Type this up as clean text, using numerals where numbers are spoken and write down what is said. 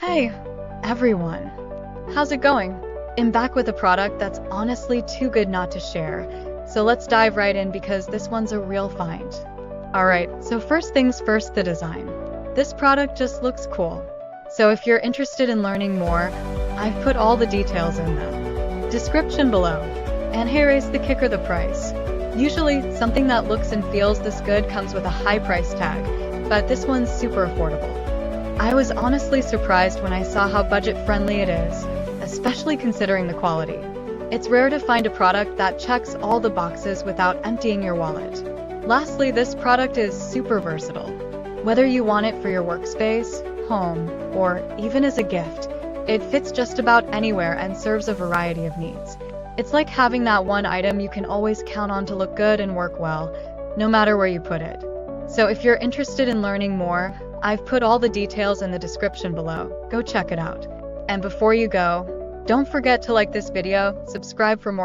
Hey, everyone. How's it going? I'm back with a product that's honestly too good not to share. So let's dive right in because this one's a real find. Alright, so first things first, the design. This product just looks cool. So if you're interested in learning more, I've put all the details in the description below. And here is the kicker, the price. Usually, something that looks and feels this good comes with a high price tag, but this one's super affordable. I was honestly surprised when I saw how budget-friendly it is, especially considering the quality. It's rare to find a product that checks all the boxes without emptying your wallet. Lastly, this product is super versatile. Whether you want it for your workspace, home, or even as a gift, it fits just about anywhere and serves a variety of needs. It's like having that one item you can always count on to look good and work well, no matter where you put it. So if you're interested in learning more, I've put all the details in the description below. Go check it out. And before you go, don't forget to like this video, subscribe for more